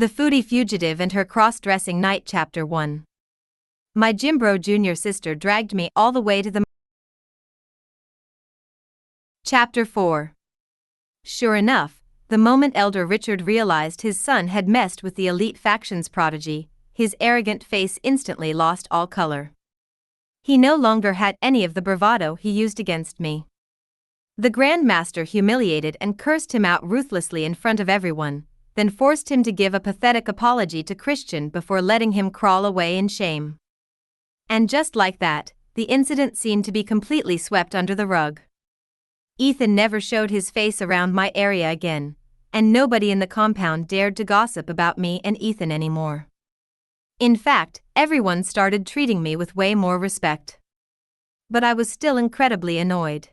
The Foodie Fugitive and Her Cross-Dressing Night Chapter 1. My Jimbro Jr. sister dragged me all the way to the Chapter 4. Sure enough, the moment Elder Richard realized his son had messed with the elite faction's prodigy, his arrogant face instantly lost all color. He no longer had any of the bravado he used against me. The Grand Master humiliated and cursed him out ruthlessly in front of everyone, then forced him to give a pathetic apology to Christian before letting him crawl away in shame. And just like that, the incident seemed to be completely swept under the rug. Ethan never showed his face around my area again, and nobody in the compound dared to gossip about me and Ethan anymore. In fact, everyone started treating me with way more respect. But I was still incredibly annoyed.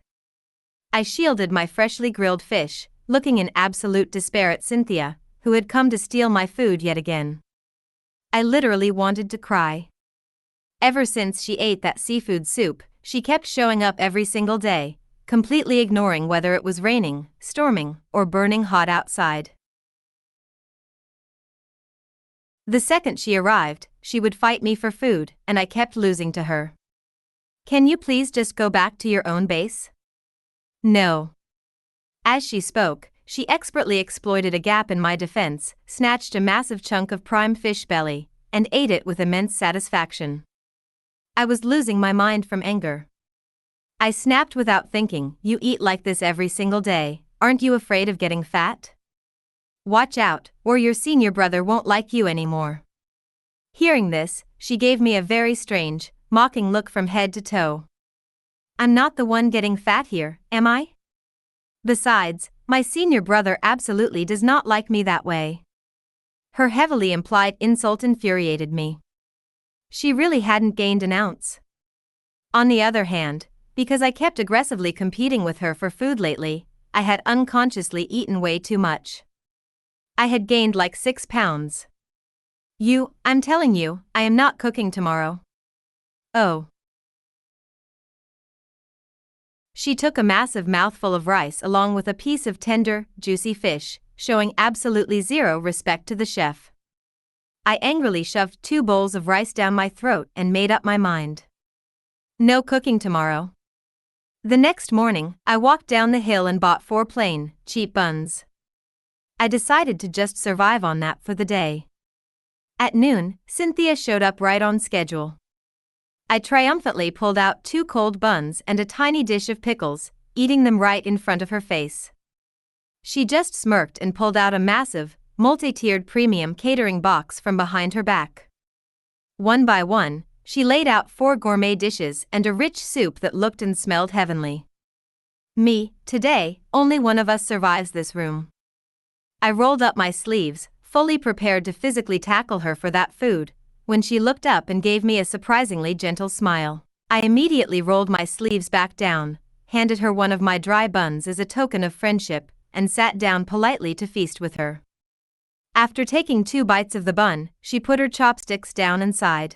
I shielded my freshly grilled fish, looking in absolute despair at Cynthia, who had come to steal my food yet again. I literally wanted to cry. Ever since she ate that seafood soup, she kept showing up every single day, completely ignoring whether it was raining, storming, or burning hot outside. The second she arrived, she would fight me for food, and I kept losing to her. "Can you please just go back to your own base?" "No." As she spoke, she expertly exploited a gap in my defense, snatched a massive chunk of prime fish belly, and ate it with immense satisfaction. I was losing my mind from anger. I snapped without thinking, "You eat like this every single day, aren't you afraid of getting fat? Watch out, or your senior brother won't like you anymore." Hearing this, she gave me a very strange, mocking look from head to toe. "I'm not the one getting fat here, am I? Besides, my senior brother absolutely does not like me that way." Her heavily implied insult infuriated me. She really hadn't gained an ounce. On the other hand, because I kept aggressively competing with her for food lately, I had unconsciously eaten way too much. I had gained like 6 pounds. I'm telling you, I am not cooking tomorrow." "Oh." She took a massive mouthful of rice along with a piece of tender, juicy fish, showing absolutely zero respect to the chef. I angrily shoved 2 bowls of rice down my throat and made up my mind. No cooking tomorrow. The next morning, I walked down the hill and bought 4 plain, cheap buns. I decided to just survive on that for the day. At noon, Cynthia showed up right on schedule. I triumphantly pulled out 2 cold buns and a tiny dish of pickles, eating them right in front of her face. She just smirked and pulled out a massive, multi-tiered premium catering box from behind her back. One by one, she laid out 4 gourmet dishes and a rich soup that looked and smelled heavenly. Me, today, only one of us survives this room. I rolled up my sleeves, fully prepared to physically tackle her for that food, when she looked up and gave me a surprisingly gentle smile. I immediately rolled my sleeves back down, handed her one of my dry buns as a token of friendship, and sat down politely to feast with her. After taking 2 bites of the bun, she put her chopsticks down and sighed.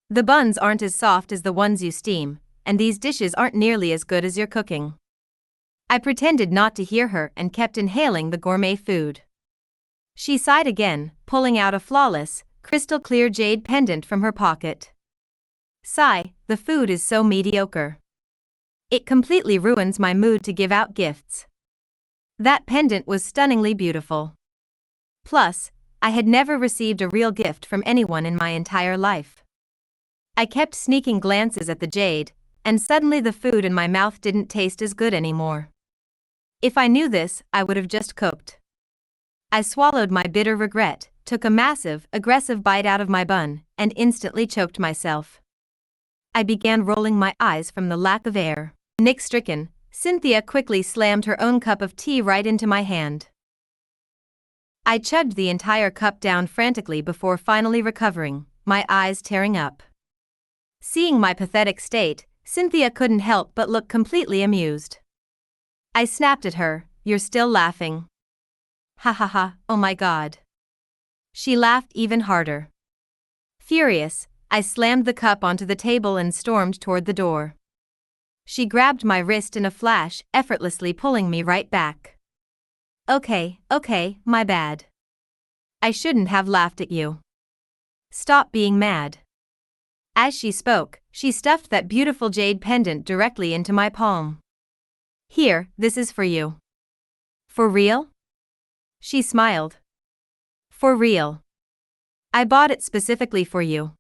"The buns aren't as soft as the ones you steam, and these dishes aren't nearly as good as your cooking." I pretended not to hear her and kept inhaling the gourmet food. She sighed again, pulling out a flawless, crystal-clear jade pendant from her pocket. "Sigh, the food is so mediocre. It completely ruins my mood to give out gifts." That pendant was stunningly beautiful. Plus, I had never received a real gift from anyone in my entire life. I kept sneaking glances at the jade, and suddenly the food in my mouth didn't taste as good anymore. If I knew this, I would have just cooked. I swallowed my bitter regret, took a massive, aggressive bite out of my bun, and instantly choked myself. I began rolling my eyes from the lack of air. Panic-stricken, Cynthia quickly slammed her own cup of tea right into my hand. I chugged the entire cup down frantically before finally recovering, my eyes tearing up. Seeing my pathetic state, Cynthia couldn't help but look completely amused. I snapped at her, "You're still laughing? Ha ha ha, oh my god." She laughed even harder. Furious, I slammed the cup onto the table and stormed toward the door. She grabbed my wrist in a flash, effortlessly pulling me right back. Okay, my bad." I shouldn't have laughed at you. Stop being mad. As she spoke, she stuffed that beautiful jade pendant directly into my palm. Here, this is for you. For real? She smiled. For real. I bought it specifically for you.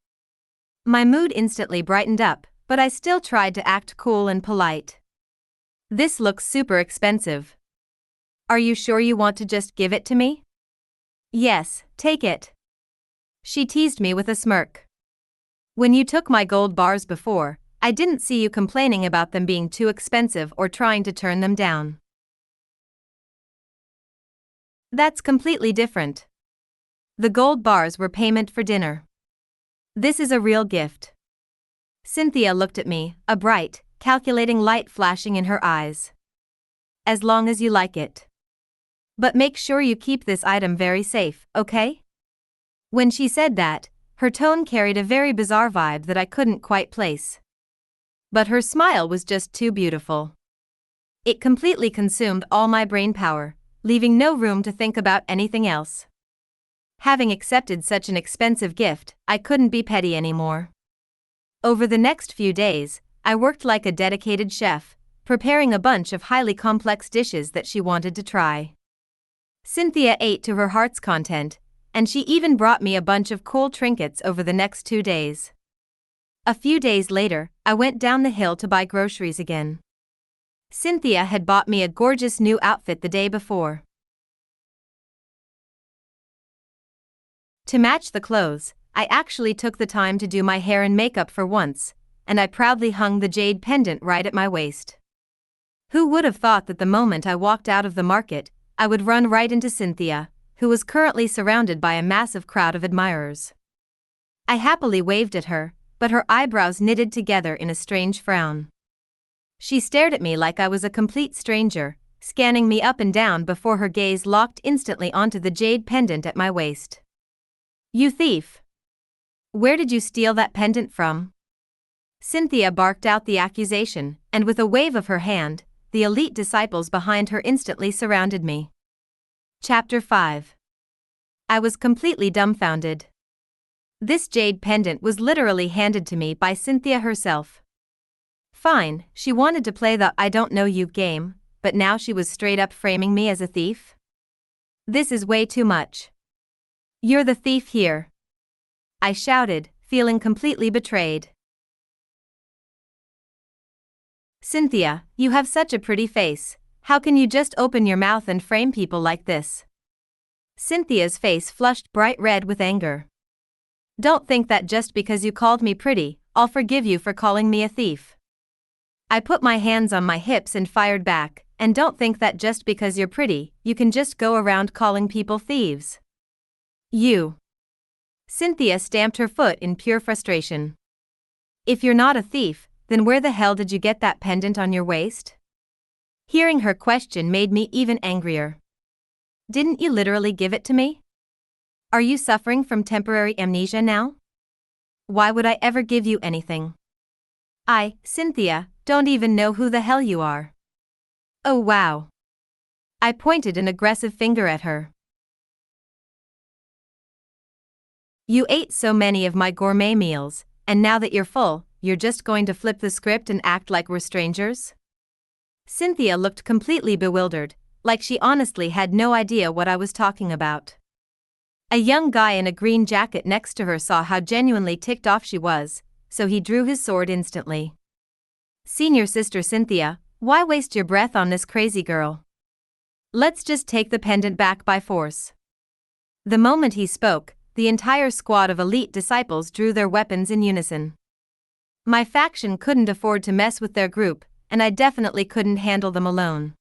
My mood instantly brightened up, but I still tried to act cool and polite. This looks super expensive. Are you sure you want to just give it to me? Yes, take it. She teased me with a smirk. When you took my gold bars before, I didn't see you complaining about them being too expensive or trying to turn them down. That's completely different. The gold bars were payment for dinner. This is a real gift. Cynthia looked at me, a bright, calculating light flashing in her eyes. As long as you like it. But make sure you keep this item very safe, okay? When she said that, her tone carried a very bizarre vibe that I couldn't quite place. But her smile was just too beautiful. It completely consumed all my brain power, leaving no room to think about anything else. Having accepted such an expensive gift, I couldn't be petty anymore. Over the next few days, I worked like a dedicated chef, preparing a bunch of highly complex dishes that she wanted to try. Cynthia ate to her heart's content, and she even brought me a bunch of cool trinkets over the next 2 days. A few days later, I went down the hill to buy groceries again. Cynthia had bought me a gorgeous new outfit the day before. To match the clothes, I actually took the time to do my hair and makeup for once, and I proudly hung the jade pendant right at my waist. Who would have thought that the moment I walked out of the market, I would run right into Cynthia, who was currently surrounded by a massive crowd of admirers. I happily waved at her, but her eyebrows knitted together in a strange frown. She stared at me like I was a complete stranger, scanning me up and down before her gaze locked instantly onto the jade pendant at my waist. You thief! Where did you steal that pendant from? Cynthia barked out the accusation, and with a wave of her hand, the elite disciples behind her instantly surrounded me. Chapter 5. I was completely dumbfounded. This jade pendant was literally handed to me by Cynthia herself. Fine, she wanted to play the I don't know you game, but now she was straight up framing me as a thief? This is way too much. You're the thief here. I shouted, feeling completely betrayed. Cynthia, you have such a pretty face. How can you just open your mouth and frame people like this? Cynthia's face flushed bright red with anger. Don't think that just because you called me pretty, I'll forgive you for calling me a thief. I put my hands on my hips and fired back, and don't think that just because you're pretty, you can just go around calling people thieves. You. Cynthia stamped her foot in pure frustration. If you're not a thief, then where the hell did you get that pendant on your waist? Hearing her question made me even angrier. Didn't you literally give it to me? Are you suffering from temporary amnesia now? Why would I ever give you anything? Cynthia, don't even know who the hell you are. Oh wow. I pointed an aggressive finger at her. You ate so many of my gourmet meals, and now that you're full, you're just going to flip the script and act like we're strangers? Cynthia looked completely bewildered, like she honestly had no idea what I was talking about. A young guy in a green jacket next to her saw how genuinely ticked off she was, so he drew his sword instantly. Senior Sister Cynthia, why waste your breath on this crazy girl? Let's just take the pendant back by force. The moment he spoke, the entire squad of elite disciples drew their weapons in unison. My faction couldn't afford to mess with their group, and I definitely couldn't handle them alone.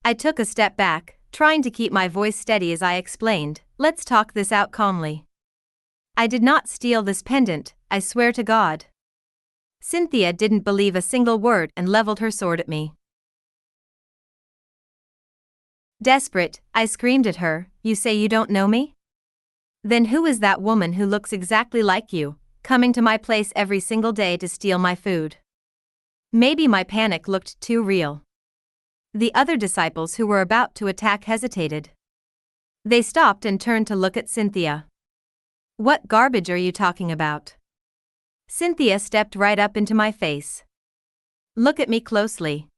I took a step back, trying to keep my voice steady as I explained, let's talk this out calmly. I did not steal this pendant, I swear to God. Cynthia didn't believe a single word and leveled her sword at me. Desperate, I screamed at her, you say you don't know me? Then who is that woman who looks exactly like you, coming to my place every single day to steal my food? Maybe my panic looked too real. The other disciples who were about to attack hesitated. They stopped and turned to look at Cynthia. "What garbage are you talking about?" Cynthia stepped right up into my face. "Look at me closely.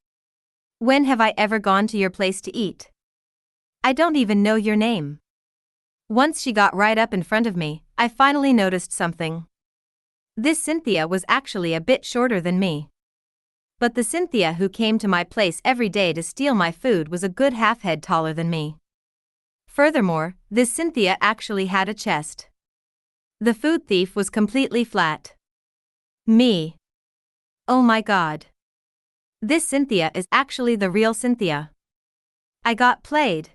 When have I ever gone to your place to eat? I don't even know your name." Once she got right up in front of me, I finally noticed something. This Cynthia was actually a bit shorter than me. But the Cynthia who came to my place every day to steal my food was a good half-head taller than me. Furthermore, this Cynthia actually had a chest. The food thief was completely flat. Me. Oh my god. This Cynthia is actually the real Cynthia. I got played.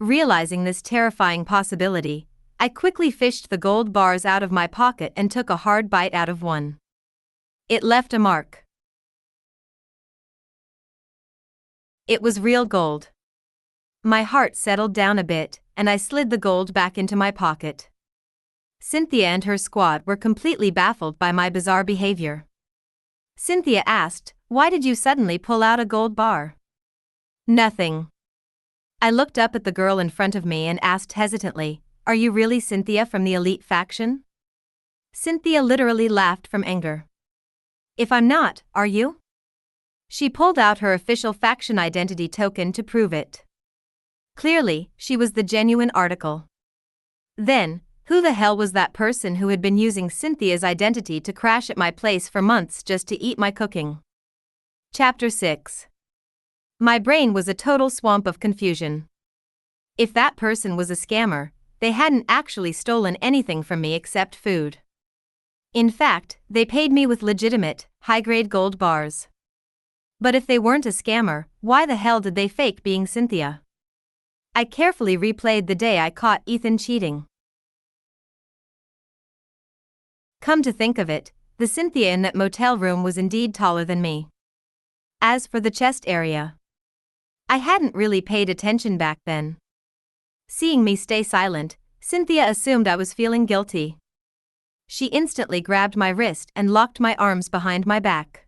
Realizing this terrifying possibility, I quickly fished the gold bars out of my pocket and took a hard bite out of one. It left a mark. It was real gold. My heart settled down a bit, and I slid the gold back into my pocket. Cynthia and her squad were completely baffled by my bizarre behavior. Cynthia asked, "Why did you suddenly pull out a gold bar?" "Nothing." I looked up at the girl in front of me and asked hesitantly, "Are you really Cynthia from the elite faction?" Cynthia literally laughed from anger. "If I'm not, are you?" She pulled out her official faction identity token to prove it. Clearly, she was the genuine article. Then, who the hell was that person who had been using Cynthia's identity to crash at my place for months just to eat my cooking? Chapter 6. My brain was a total swamp of confusion. If that person was a scammer, they hadn't actually stolen anything from me except food. In fact, they paid me with legitimate, high-grade gold bars. But if they weren't a scammer, why the hell did they fake being Cynthia? I carefully replayed the day I caught Ethan cheating. Come to think of it, the Cynthia in that motel room was indeed taller than me. As for the chest area, I hadn't really paid attention back then. Seeing me stay silent, Cynthia assumed I was feeling guilty. She instantly grabbed my wrist and locked my arms behind my back.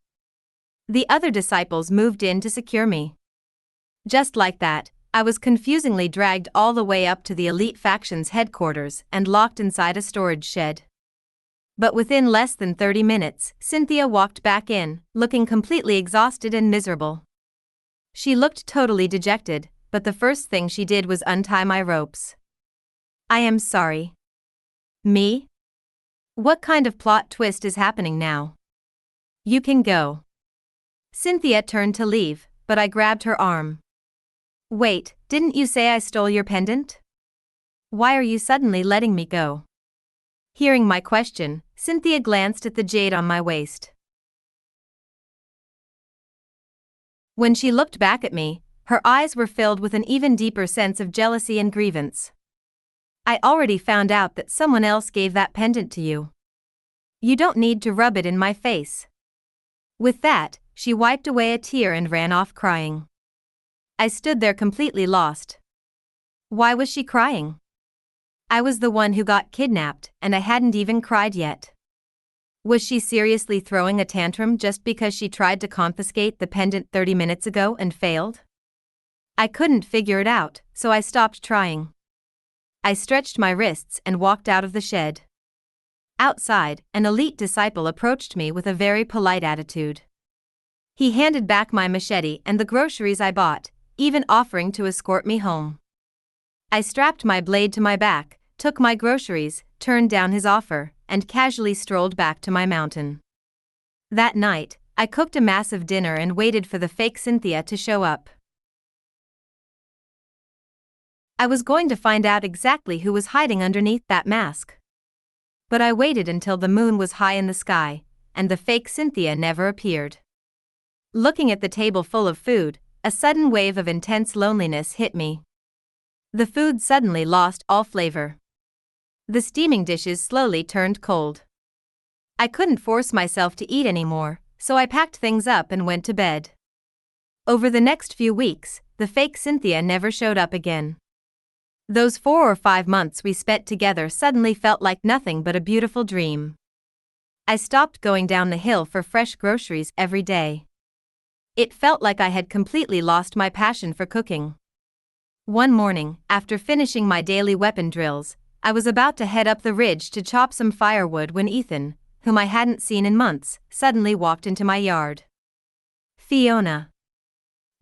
The other disciples moved in to secure me. Just like that, I was confusingly dragged all the way up to the elite faction's headquarters and locked inside a storage shed. But within less than 30 minutes, Cynthia walked back in, looking completely exhausted and miserable. She looked totally dejected, but the first thing she did was untie my ropes. "I am sorry." "Me? What kind of plot twist is happening now?" "You can go." Cynthia turned to leave, but I grabbed her arm. "Wait, didn't you say I stole your pendant? Why are you suddenly letting me go?" Hearing my question, Cynthia glanced at the jade on my waist. When she looked back at me, her eyes were filled with an even deeper sense of jealousy and grievance. "I already found out that someone else gave that pendant to you. You don't need to rub it in my face." With that, she wiped away a tear and ran off crying. I stood there completely lost. Why was she crying? I was the one who got kidnapped, and I hadn't even cried yet. Was she seriously throwing a tantrum just because she tried to confiscate the pendant 30 minutes ago and failed? I couldn't figure it out, so I stopped trying. I stretched my wrists and walked out of the shed. Outside, an elite disciple approached me with a very polite attitude. He handed back my machete and the groceries I bought, even offering to escort me home. I strapped my blade to my back, took my groceries, turned down his offer, and casually strolled back to my mountain. That night, I cooked a massive dinner and waited for the fake Cynthia to show up. I was going to find out exactly who was hiding underneath that mask. But I waited until the moon was high in the sky, and the fake Cynthia never appeared. Looking at the table full of food, a sudden wave of intense loneliness hit me. The food suddenly lost all flavor. The steaming dishes slowly turned cold. I couldn't force myself to eat anymore, so I packed things up and went to bed. Over the next few weeks, the fake Cynthia never showed up again. Those 4 or 5 months we spent together suddenly felt like nothing but a beautiful dream. I stopped going down the hill for fresh groceries every day. It felt like I had completely lost my passion for cooking. One morning, after finishing my daily weapon drills, I was about to head up the ridge to chop some firewood when Ethan, whom I hadn't seen in months, suddenly walked into my yard. Fiona.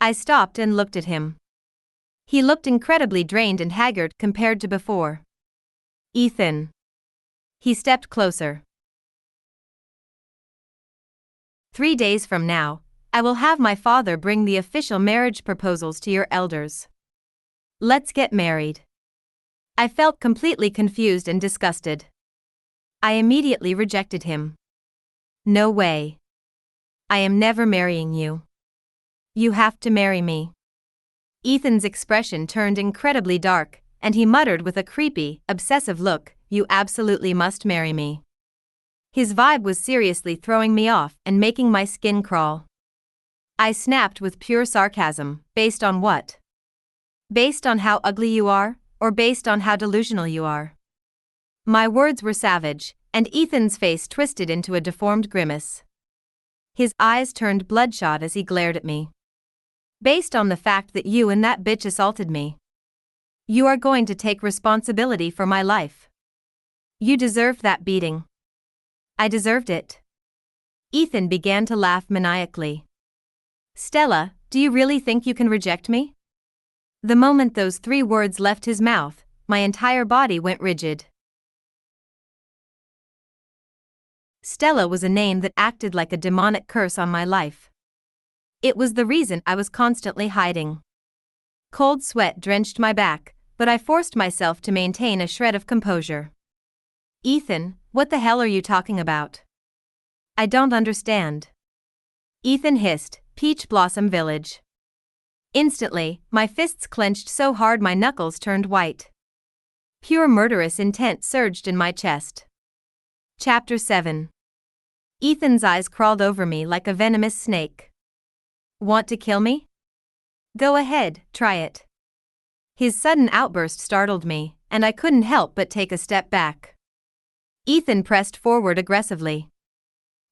I stopped and looked at him. He looked incredibly drained and haggard compared to before. Ethan. He stepped closer. 3 days from now, I will have my father bring the official marriage proposals to your elders. Let's get married. I felt completely confused and disgusted. I immediately rejected him. No way. I am never marrying you. You have to marry me. Ethan's expression turned incredibly dark, and he muttered with a creepy, obsessive look, "You absolutely must marry me." His vibe was seriously throwing me off and making my skin crawl. I snapped with pure sarcasm. Based on what? Based on how ugly you are, or based on how delusional you are? My words were savage, and Ethan's face twisted into a deformed grimace. His eyes turned bloodshot as he glared at me. Based on the fact that you and that bitch assaulted me. You are going to take responsibility for my life. You deserved that beating. I deserved it. Ethan began to laugh maniacally. Stella, do you really think you can reject me? The moment those 3 words left his mouth, my entire body went rigid. Stella was a name that acted like a demonic curse on my life. It was the reason I was constantly hiding. Cold sweat drenched my back, but I forced myself to maintain a shred of composure. Ethan, what the hell are you talking about? I don't understand. Ethan hissed, Peach Blossom Village. Instantly, my fists clenched so hard my knuckles turned white. Pure murderous intent surged in my chest. Chapter 7. Ethan's eyes crawled over me like a venomous snake. Want to kill me? Go ahead, try it. His sudden outburst startled me, and I couldn't help but take a step back. Ethan pressed forward aggressively.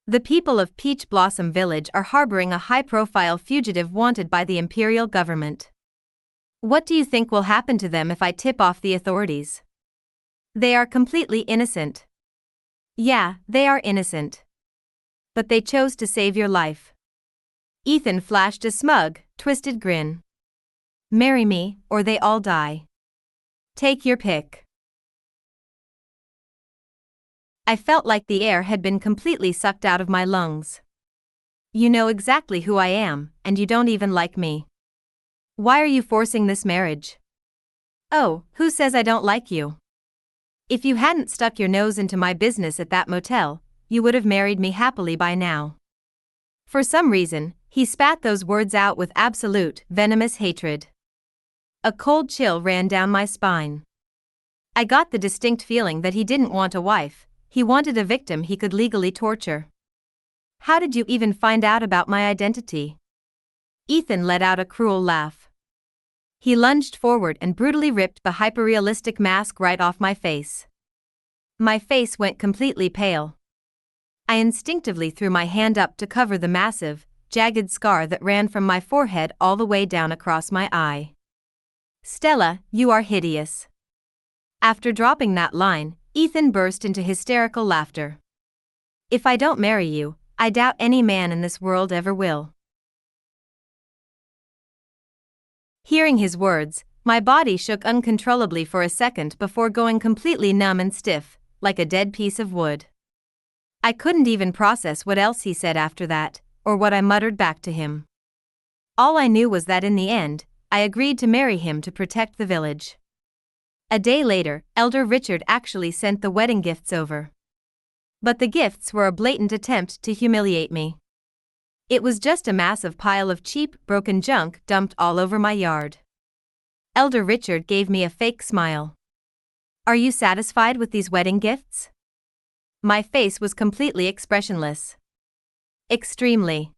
The people of Peach Blossom Village are harboring a high-profile fugitive wanted by the imperial government. What do you think will happen to them if I tip off the authorities? They are completely innocent. Yeah, they are innocent. But they chose to save your life. Ethan flashed a smug, twisted grin. Marry me, or they all die. Take your pick. I felt like the air had been completely sucked out of my lungs. You know exactly who I am, and you don't even like me. Why are you forcing this marriage? Oh, who says I don't like you? If you hadn't stuck your nose into my business at that motel, you would have married me happily by now. For some reason, he spat those words out with absolute, venomous hatred. A cold chill ran down my spine. I got the distinct feeling that he didn't want a wife, he wanted a victim he could legally torture. How did you even find out about my identity? Ethan let out a cruel laugh. He lunged forward and brutally ripped the hyperrealistic mask right off my face. My face went completely pale. I instinctively threw my hand up to cover the massive, jagged scar that ran from my forehead all the way down across my eye. Stella, you are hideous. After dropping that line, Ethan burst into hysterical laughter. If I don't marry you, I doubt any man in this world ever will. Hearing his words, my body shook uncontrollably for a second before going completely numb and stiff, like a dead piece of wood. I couldn't even process what else he said after that, or what I muttered back to him. All I knew was that in the end, I agreed to marry him to protect the village. A day later, Elder Richard actually sent the wedding gifts over. But the gifts were a blatant attempt to humiliate me. It was just a massive pile of cheap, broken junk dumped all over my yard. Elder Richard gave me a fake smile. Are you satisfied with these wedding gifts? My face was completely expressionless. Extremely.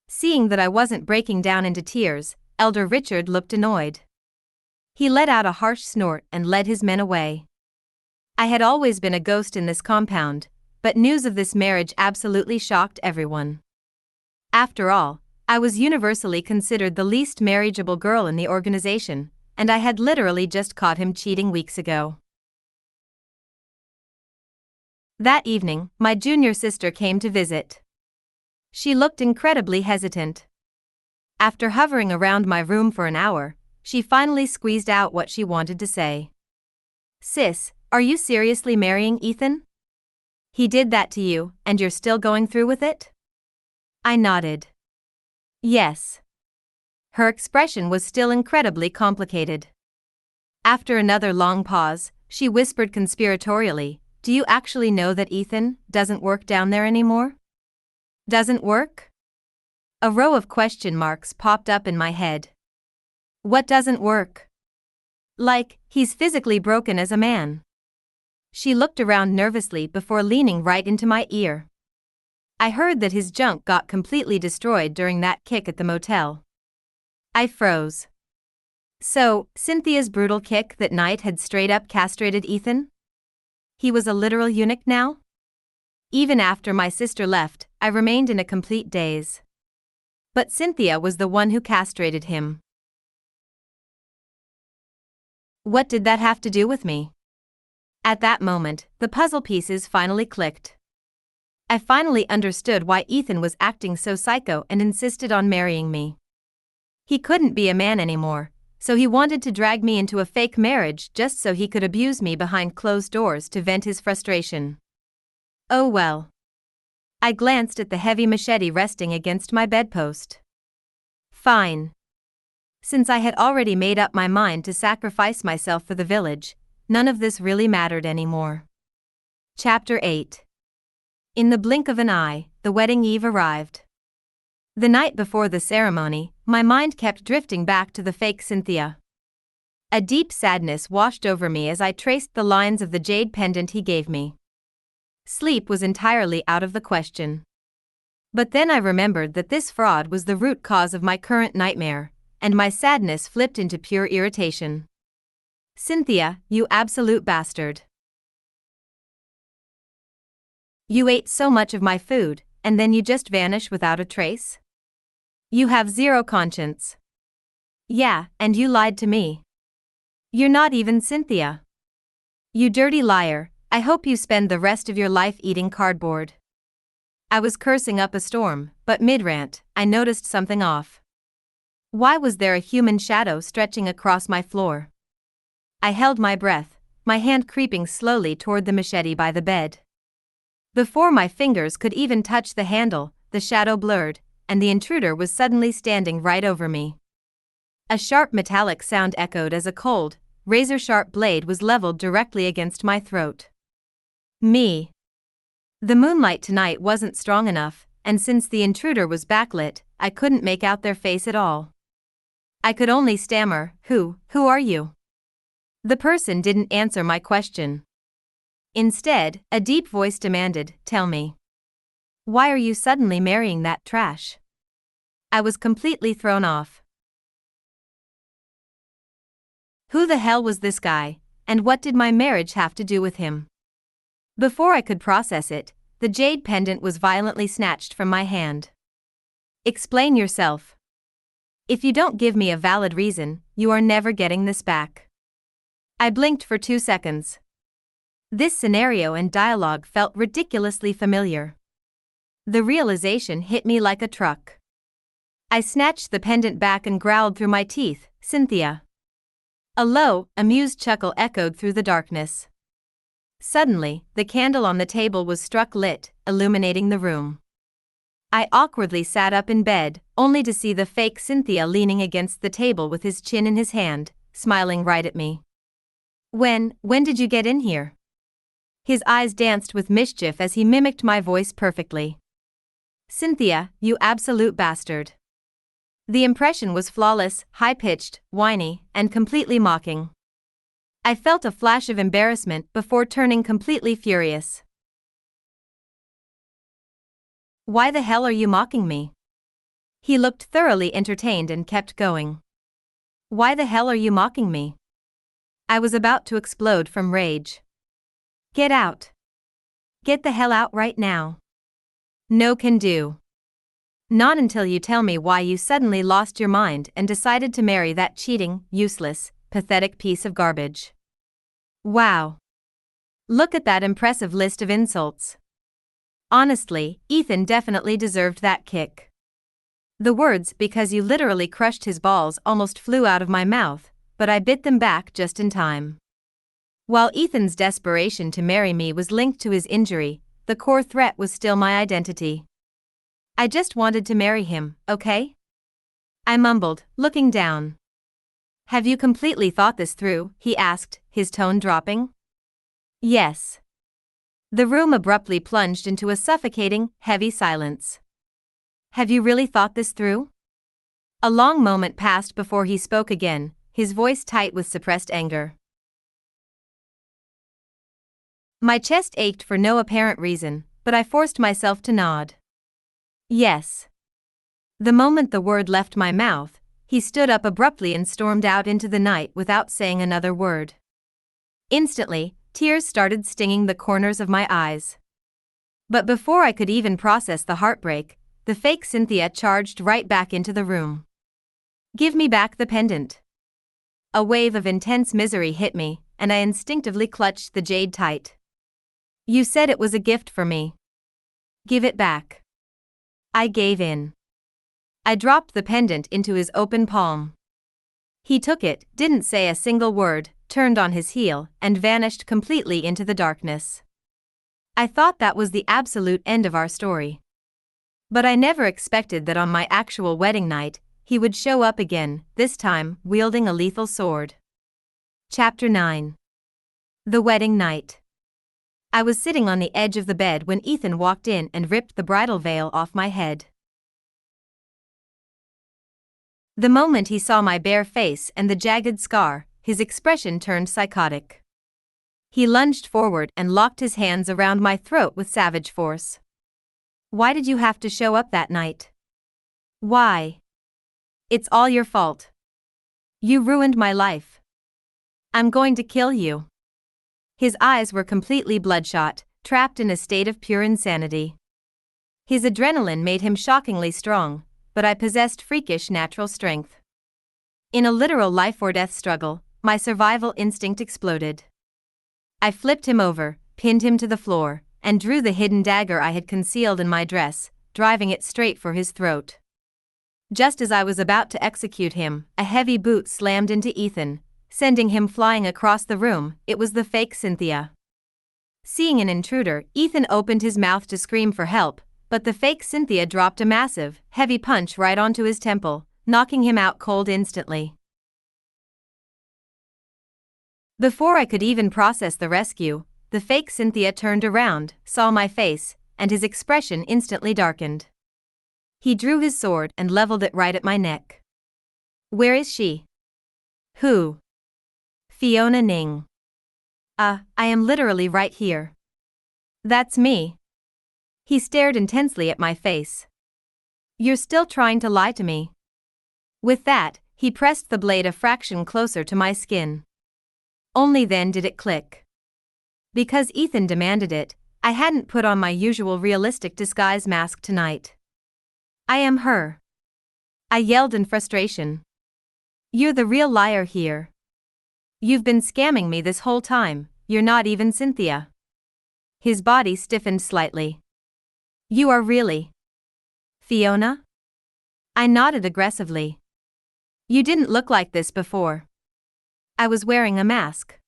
Seeing that I wasn't breaking down into tears, Elder Richard looked annoyed. He let out a harsh snort and led his men away. I had always been a ghost in this compound, but news of this marriage absolutely shocked everyone. After all, I was universally considered the least marriageable girl in the organization, and I had literally just caught him cheating weeks ago. That evening, my junior sister came to visit. She looked incredibly hesitant. After hovering around my room for an hour, she finally squeezed out what she wanted to say. "Sis, are you seriously marrying Ethan? He did that to you, and you're still going through with it?" I nodded. Yes. Her expression was still incredibly complicated. After another long pause, she whispered conspiratorially, "Do you actually know that Ethan doesn't work down there anymore?" Doesn't work? A row of question marks popped up in my head. What doesn't work? Like, he's physically broken as a man. She looked around nervously before leaning right into my ear. I heard that his junk got completely destroyed during that kick at the motel. I froze. So, Cynthia's brutal kick that night had straight up castrated Ethan? He was a literal eunuch now? Even after my sister left, I remained in a complete daze. But Cynthia was the one who castrated him. What did that have to do with me? At that moment, the puzzle pieces finally clicked. I finally understood why Ethan was acting so psycho and insisted on marrying me. He couldn't be a man anymore, so he wanted to drag me into a fake marriage just so he could abuse me behind closed doors to vent his frustration. Oh well. I glanced at the heavy machete resting against my bedpost. Fine. Since I had already made up my mind to sacrifice myself for the village, none of this really mattered anymore. Chapter 8. In the blink of an eye, the wedding eve arrived. The night before the ceremony, my mind kept drifting back to the fake Cynthia. A deep sadness washed over me as I traced the lines of the jade pendant he gave me. Sleep was entirely out of the question. But then I remembered that this fraud was the root cause of my current nightmare, and my sadness flipped into pure irritation. "Cynthia, you absolute bastard. You ate so much of my food, and then you just vanish without a trace? You have zero conscience. Yeah, and you lied to me. You're not even Cynthia. You dirty liar, I hope you spend the rest of your life eating cardboard." I was cursing up a storm, but mid-rant, I noticed something off. Why was there a human shadow stretching across my floor? I held my breath, my hand creeping slowly toward the machete by the bed. Before my fingers could even touch the handle, the shadow blurred, and the intruder was suddenly standing right over me. A sharp metallic sound echoed as a cold, razor-sharp blade was leveled directly against my throat. Me. The moonlight tonight wasn't strong enough, and since the intruder was backlit, I couldn't make out their face at all. I could only stammer, Who are you?" The person didn't answer my question. Instead, a deep voice demanded, "Tell me. Why are you suddenly marrying that trash?" I was completely thrown off. Who the hell was this guy, and what did my marriage have to do with him? Before I could process it, the jade pendant was violently snatched from my hand. "Explain yourself. If you don't give me a valid reason, you are never getting this back." I blinked for 2 seconds. This scenario and dialogue felt ridiculously familiar. The realization hit me like a truck. I snatched the pendant back and growled through my teeth, "Cynthia." A low, amused chuckle echoed through the darkness. Suddenly, the candle on the table was struck lit, illuminating the room. I awkwardly sat up in bed, only to see the fake Cynthia leaning against the table with his chin in his hand, smiling right at me. When did you get in here?" His eyes danced with mischief as he mimicked my voice perfectly. "Cynthia, you absolute bastard." The impression was flawless, high-pitched, whiny, and completely mocking. I felt a flash of embarrassment before turning completely furious. "Why the hell are you mocking me?" He looked thoroughly entertained and kept going. "Why the hell are you mocking me?" I was about to explode from rage. "Get out. Get the hell out right now." "No can do. Not until you tell me why you suddenly lost your mind and decided to marry that cheating, useless, pathetic piece of garbage. Wow. Look at that impressive list of insults. Honestly, Ethan definitely deserved that kick. The words "because you literally crushed his balls" almost flew out of my mouth, but I bit them back just in time. While Ethan's desperation to marry me was linked to his injury, the core threat was still my identity. I just wanted to marry him, okay? I mumbled, looking down. Have you completely thought this through? He asked, his tone dropping. Yes. The room abruptly plunged into a suffocating, heavy silence. Have you really thought this through? A long moment passed before he spoke again, his voice tight with suppressed anger. My chest ached for no apparent reason, but I forced myself to nod. Yes. The moment the word left my mouth, he stood up abruptly and stormed out into the night without saying another word. Instantly, tears started stinging the corners of my eyes. But before I could even process the heartbreak, the fake Cynthia charged right back into the room. Give me back the pendant. A wave of intense misery hit me, and I instinctively clutched the jade tight. You said it was a gift for me. Give it back. I gave in. I dropped the pendant into his open palm. He took it, didn't say a single word, turned on his heel, and vanished completely into the darkness. I thought that was the absolute end of our story. But I never expected that on my actual wedding night, he would show up again, this time wielding a lethal sword. Chapter 9. The Wedding Night. I was sitting on the edge of the bed when Ethan walked in and ripped the bridal veil off my head. The moment he saw my bare face and the jagged scar, his expression turned psychotic. He lunged forward and locked his hands around my throat with savage force. Why did you have to show up that night? Why? It's all your fault. You ruined my life. I'm going to kill you. His eyes were completely bloodshot, trapped in a state of pure insanity. His adrenaline made him shockingly strong, but I possessed freakish natural strength. In a literal life-or-death struggle, my survival instinct exploded. I flipped him over, pinned him to the floor, and drew the hidden dagger I had concealed in my dress, driving it straight for his throat. Just as I was about to execute him, a heavy boot slammed into Ethan, sending him flying across the room. It was the fake Cynthia. Seeing an intruder, Ethan opened his mouth to scream for help, but the fake Cynthia dropped a massive, heavy punch right onto his temple, knocking him out cold instantly. Before I could even process the rescue, the fake Cynthia turned around, saw my face, and his expression instantly darkened. He drew his sword and leveled it right at my neck. Where is she? Who? Fiona Ning. I am literally right here. That's me. He stared intensely at my face. You're still trying to lie to me. With that, he pressed the blade a fraction closer to my skin. Only then did it click. Because Ethan demanded it, I hadn't put on my usual realistic disguise mask tonight. I am her. I yelled in frustration. You're the real liar here. You've been scamming me this whole time, you're not even Cynthia. His body stiffened slightly. You are really Fiona? I nodded aggressively. You didn't look like this before. I was wearing a mask.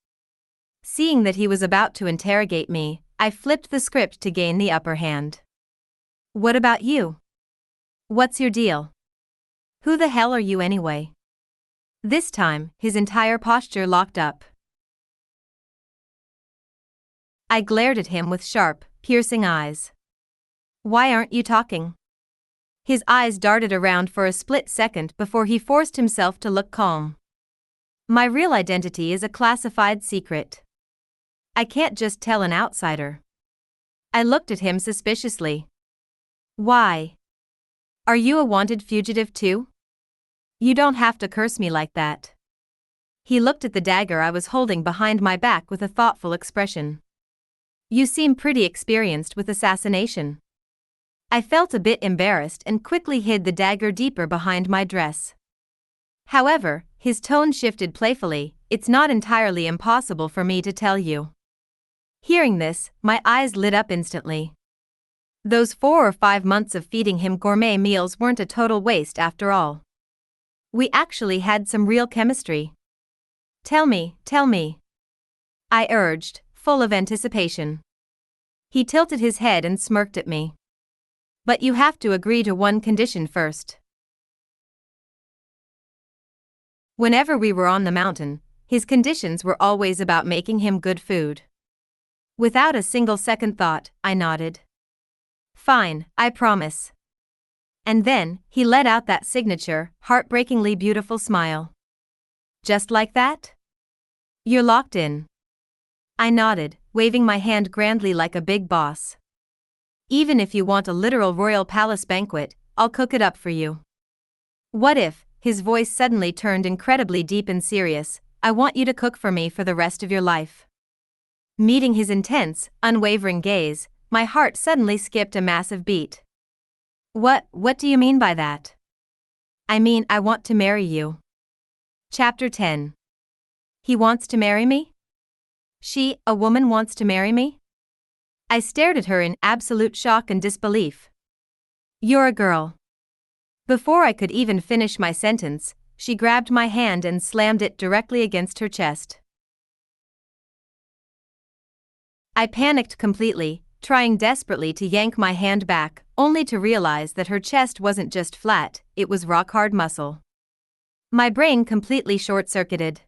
Seeing that he was about to interrogate me, I flipped the script to gain the upper hand. What about you? What's your deal? Who the hell are you anyway? This time, his entire posture locked up. I glared at him with sharp, piercing eyes. Why aren't you talking? His eyes darted around for a split second before he forced himself to look calm. My real identity is a classified secret. I can't just tell an outsider. I looked at him suspiciously. Why? Are you a wanted fugitive too? You don't have to curse me like that. He looked at the dagger I was holding behind my back with a thoughtful expression. You seem pretty experienced with assassination. I felt a bit embarrassed and quickly hid the dagger deeper behind my dress. However, His tone shifted playfully. It's not entirely impossible for me to tell you. Hearing this, my eyes lit up instantly. Those 4 or 5 months of feeding him gourmet meals weren't a total waste after all. We actually had some real chemistry. Tell me. I urged, full of anticipation. He tilted his head and smirked at me. But you have to agree to one condition first. Whenever we were on the mountain, his conditions were always about making him good food. Without a single second thought, I nodded. Fine, I promise. And then, he let out that signature, heartbreakingly beautiful smile. Just like that? You're locked in. I nodded, waving my hand grandly like a big boss. Even if you want a literal royal palace banquet, I'll cook it up for you. What if, his voice suddenly turned incredibly deep and serious, I want you to cook for me for the rest of your life. Meeting his intense, unwavering gaze, my heart suddenly skipped a massive beat. What do you mean by that? I mean, I want to marry you. Chapter 10. He wants to marry me? A woman wants to marry me? I stared at her in absolute shock and disbelief. You're a girl. Before I could even finish my sentence, she grabbed my hand and slammed it directly against her chest. I panicked completely, trying desperately to yank my hand back, only to realize that her chest wasn't just flat, it was rock-hard muscle. My brain completely short-circuited.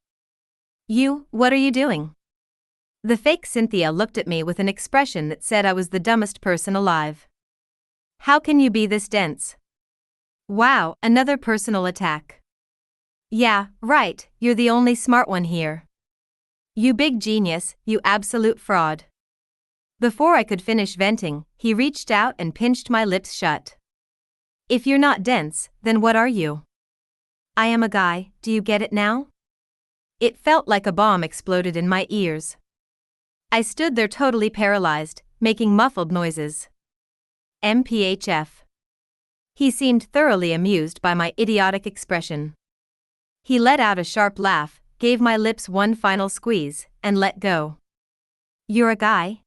What are you doing? The fake Cynthia looked at me with an expression that said I was the dumbest person alive. How can you be this dense? Wow, another personal attack. Yeah, right, you're the only smart one here. You big genius, you absolute fraud. Before I could finish venting, he reached out and pinched my lips shut. If you're not dense, then what are you? I am a guy, do you get it now? It felt like a bomb exploded in my ears. I stood there totally paralyzed, making muffled noises. MPHF. He seemed thoroughly amused by my idiotic expression. He let out a sharp laugh, gave my lips one final squeeze, and let go. You're a guy?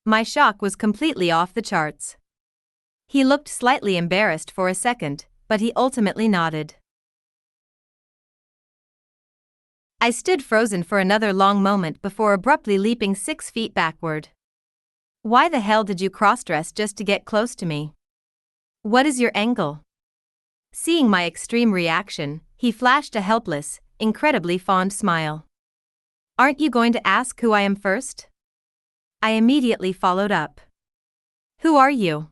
My shock was completely off the charts. He looked slightly embarrassed for a second, but he ultimately nodded. I stood frozen for another long moment before abruptly leaping 6 feet backward. Why the hell did you cross-dress just to get close to me? What is your angle? Seeing my extreme reaction, he flashed a helpless, incredibly fond smile. Aren't you going to ask who I am first? I immediately followed up. Who are you?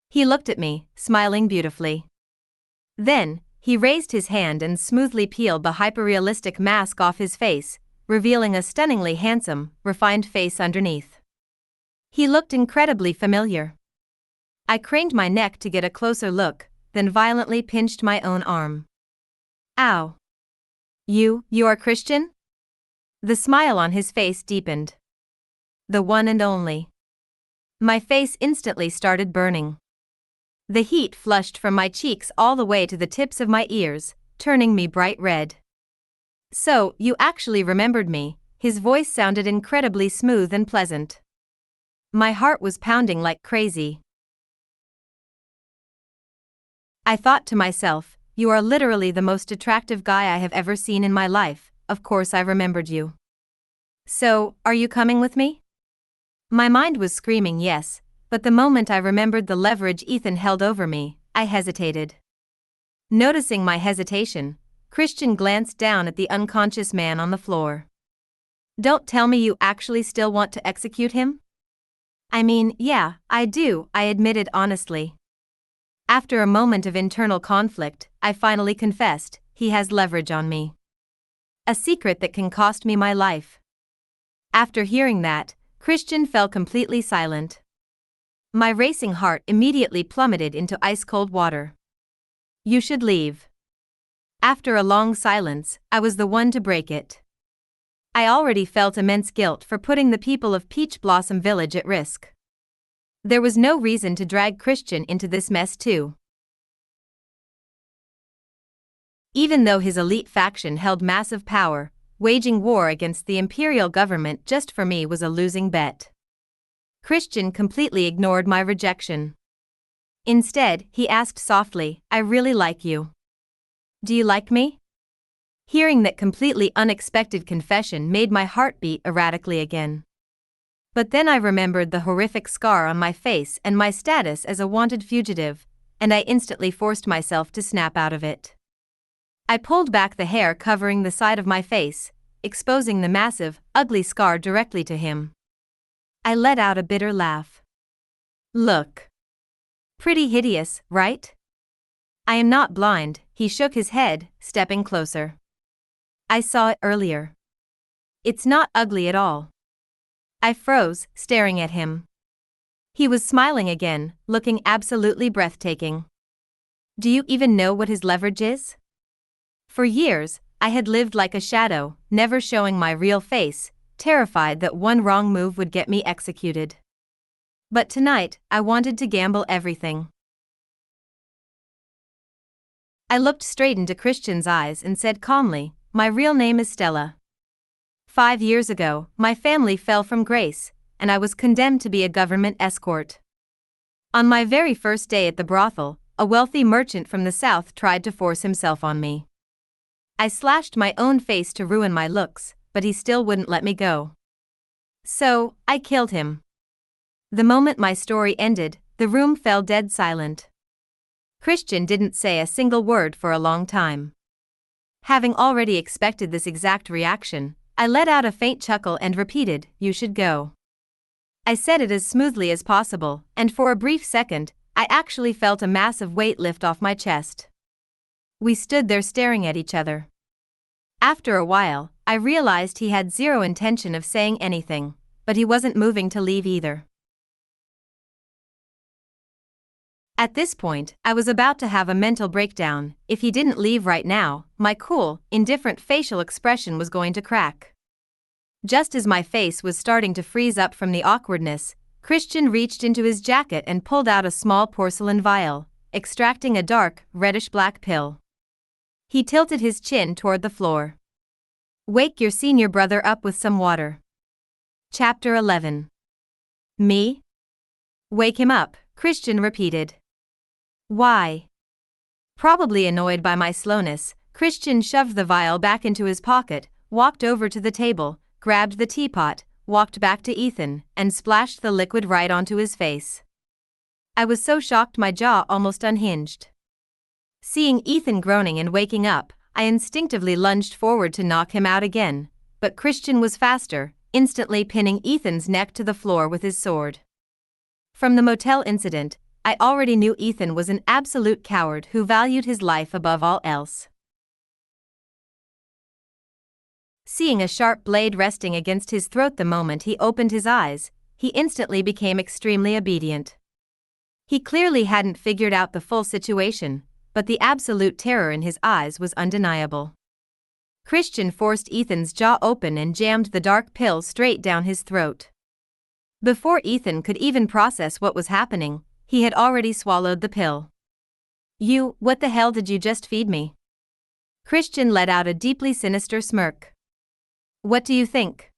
He looked at me, smiling beautifully. Then, he raised his hand and smoothly peeled the hyperrealistic mask off his face, revealing a stunningly handsome, refined face underneath. He looked incredibly familiar. I craned my neck to get a closer look, then violently pinched my own arm. Ow. You are Christian? The smile on his face deepened. The one and only. My face instantly started burning. The heat flushed from my cheeks all the way to the tips of my ears, turning me bright red. So, you actually remembered me, his voice sounded incredibly smooth and pleasant. My heart was pounding like crazy. I thought to myself, you are literally the most attractive guy I have ever seen in my life, of course I remembered you. So, are you coming with me? My mind was screaming yes, but the moment I remembered the leverage Ethan held over me, I hesitated. Noticing my hesitation, Christian glanced down at the unconscious man on the floor. Don't tell me you actually still want to execute him? I mean, yeah, I do, I admitted honestly. After a moment of internal conflict, I finally confessed, he has leverage on me. A secret that can cost me my life. After hearing that, Christian fell completely silent. My racing heart immediately plummeted into ice-cold water. You should leave. After a long silence, I was the one to break it. I already felt immense guilt for putting the people of Peach Blossom Village at risk. There was no reason to drag Christian into this mess too. Even though his elite faction held massive power, waging war against the imperial government just for me was a losing bet. Christian completely ignored my rejection. Instead, he asked softly, "I really like you. Do you like me?" Hearing that completely unexpected confession made my heart beat erratically again. But then I remembered the horrific scar on my face and my status as a wanted fugitive, and I instantly forced myself to snap out of it. I pulled back the hair covering the side of my face, exposing the massive, ugly scar directly to him. I let out a bitter laugh. "Look. Pretty hideous, right?" "I am not blind," he shook his head, stepping closer. "I saw it earlier. It's not ugly at all." I froze, staring at him. He was smiling again, looking absolutely breathtaking. "Do you even know what his leverage is?" For years, I had lived like a shadow, never showing my real face, terrified that one wrong move would get me executed. But tonight, I wanted to gamble everything. I looked straight into Christian's eyes and said calmly, "My real name is Stella. 5 years ago, my family fell from grace, and I was condemned to be a government escort. On my very first day at the brothel, a wealthy merchant from the south tried to force himself on me. I slashed my own face to ruin my looks, but he still wouldn't let me go. So, I killed him." The moment my story ended, the room fell dead silent. Christian didn't say a single word for a long time. Having already expected this exact reaction, I let out a faint chuckle and repeated, "You should go." I said it as smoothly as possible, and for a brief second, I actually felt a massive weight lift off my chest. We stood there staring at each other. After a while, I realized he had zero intention of saying anything, but he wasn't moving to leave either. At this point, I was about to have a mental breakdown. If he didn't leave right now, my cool, indifferent facial expression was going to crack. Just as my face was starting to freeze up from the awkwardness, Christian reached into his jacket and pulled out a small porcelain vial, extracting a dark, reddish-black pill. He tilted his chin toward the floor. "Wake your senior brother up with some water." Chapter 11. Me? "Wake him up," Christian repeated. "Why?" Probably annoyed by my slowness, Christian shoved the vial back into his pocket, walked over to the table, grabbed the teapot, walked back to Ethan, and splashed the liquid right onto his face. I was so shocked my jaw almost unhinged. Seeing Ethan groaning and waking up, I instinctively lunged forward to knock him out again, but Christian was faster, instantly pinning Ethan's neck to the floor with his sword. From the motel incident, I already knew Ethan was an absolute coward who valued his life above all else. Seeing a sharp blade resting against his throat the moment he opened his eyes, he instantly became extremely obedient. He clearly hadn't figured out the full situation, but the absolute terror in his eyes was undeniable. Christian forced Ethan's jaw open and jammed the dark pill straight down his throat. Before Ethan could even process what was happening, he had already swallowed the pill. What the hell did you just feed me?" Christian let out a deeply sinister smirk. "What do you think?"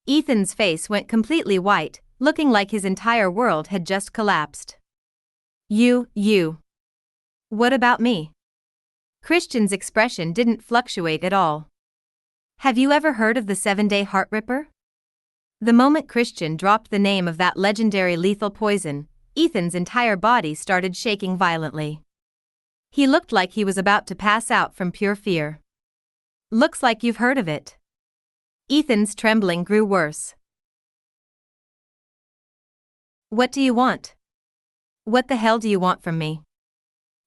Ethan's face went completely white, looking like his entire world had just collapsed. You. What about me?" Christian's expression didn't fluctuate at all. "Have you ever heard of the 7-day heart ripper?" The moment Christian dropped the name of that legendary lethal poison, Ethan's entire body started shaking violently. He looked like he was about to pass out from pure fear. "Looks like you've heard of it." Ethan's trembling grew worse. "What do you want?" "What the hell do you want from me?"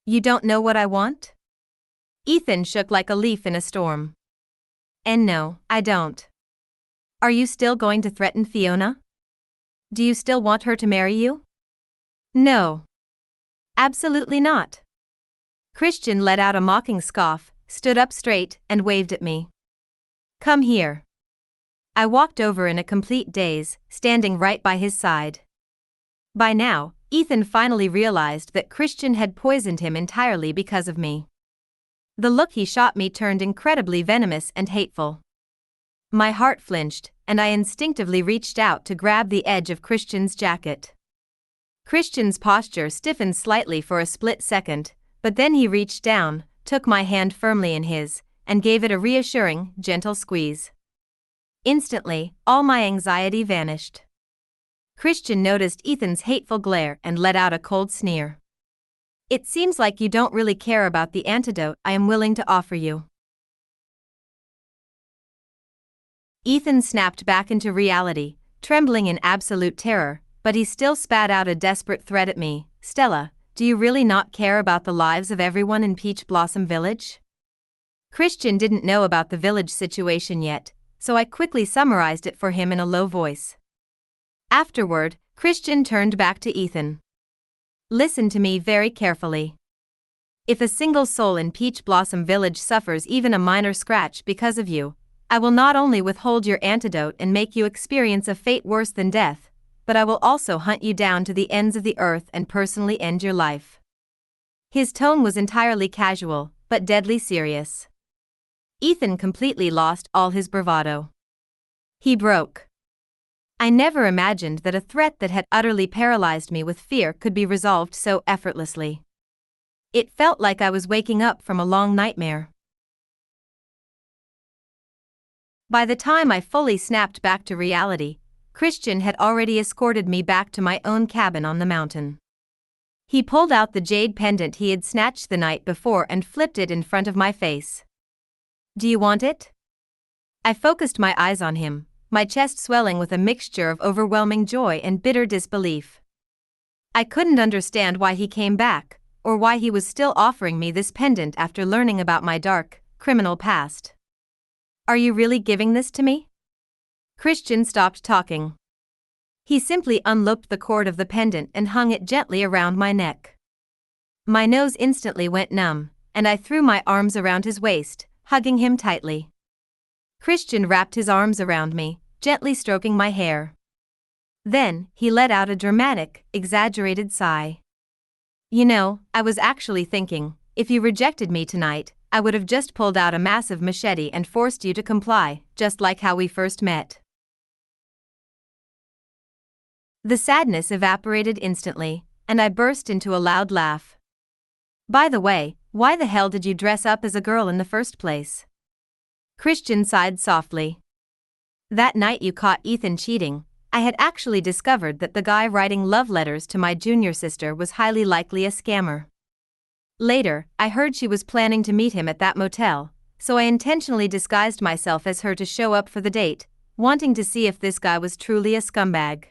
"You don't know what I want?" Ethan shook like a leaf in a storm. "And no, I don't." "Are you still going to threaten Fiona? Do you still want her to marry you?" "No. Absolutely not." Christian let out a mocking scoff, stood up straight, and waved at me. "Come here." I walked over in a complete daze, standing right by his side. By now, Ethan finally realized that Christian had poisoned him entirely because of me. The look he shot me turned incredibly venomous and hateful. My heart flinched, and I instinctively reached out to grab the edge of Christian's jacket. Christian's posture stiffened slightly for a split second, but then he reached down, took my hand firmly in his, and gave it a reassuring, gentle squeeze. Instantly, all my anxiety vanished. Christian noticed Ethan's hateful glare and let out a cold sneer. "It seems like you don't really care about the antidote I am willing to offer you." Ethan snapped back into reality, trembling in absolute terror, but he still spat out a desperate threat at me. "Stella, do you really not care about the lives of everyone in Peach Blossom Village?" Christian didn't know about the village situation yet, so I quickly summarized it for him in a low voice. Afterward, Christian turned back to Ethan. "Listen to me very carefully. If a single soul in Peach Blossom Village suffers even a minor scratch because of you, I will not only withhold your antidote and make you experience a fate worse than death, but I will also hunt you down to the ends of the earth and personally end your life." His tone was entirely casual, but deadly serious. Ethan completely lost all his bravado. He broke. I never imagined that a threat that had utterly paralyzed me with fear could be resolved so effortlessly. It felt like I was waking up from a long nightmare. By the time I fully snapped back to reality, Christian had already escorted me back to my own cabin on the mountain. He pulled out the jade pendant he had snatched the night before and flipped it in front of my face. "Do you want it?" I focused my eyes on him, my chest swelling with a mixture of overwhelming joy and bitter disbelief. I couldn't understand why he came back, or why he was still offering me this pendant after learning about my dark, criminal past. "Are you really giving this to me?" Christian stopped talking. He simply unlooped the cord of the pendant and hung it gently around my neck. My nose instantly went numb, and I threw my arms around his waist, hugging him tightly. Christian wrapped his arms around me, gently stroking my hair. Then, he let out a dramatic, exaggerated sigh. "You know, I was actually thinking, if you rejected me tonight, I would have just pulled out a massive machete and forced you to comply, just like how we first met." The sadness evaporated instantly, and I burst into a loud laugh. "By the way, why the hell did you dress up as a girl in the first place?" Christian sighed softly. "That night you caught Ethan cheating, I had actually discovered that the guy writing love letters to my junior sister was highly likely a scammer. Later, I heard she was planning to meet him at that motel, so I intentionally disguised myself as her to show up for the date, wanting to see if this guy was truly a scumbag.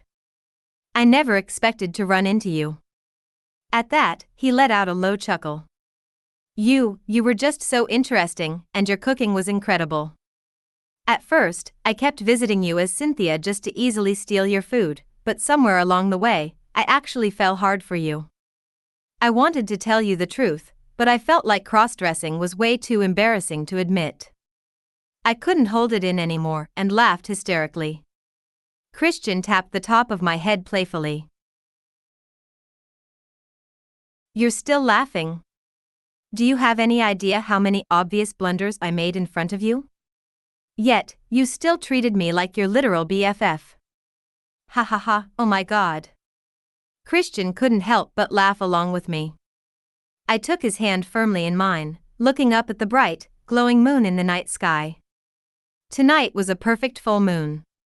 I never expected to run into you." At that, he let out a low chuckle. You were just so interesting, and your cooking was incredible. At first, I kept visiting you as Cynthia just to easily steal your food, but somewhere along the way, I actually fell hard for you. I wanted to tell you the truth, but I felt like cross-dressing was way too embarrassing to admit. I couldn't hold it in anymore and laughed hysterically. Christian tapped the top of my head playfully. "You're still laughing? Do you have any idea how many obvious blunders I made in front of you? Yet, you still treated me like your literal BFF. Ha ha ha, oh my god." Christian couldn't help but laugh along with me. I took his hand firmly in mine, looking up at the bright, glowing moon in the night sky. Tonight was a perfect full moon.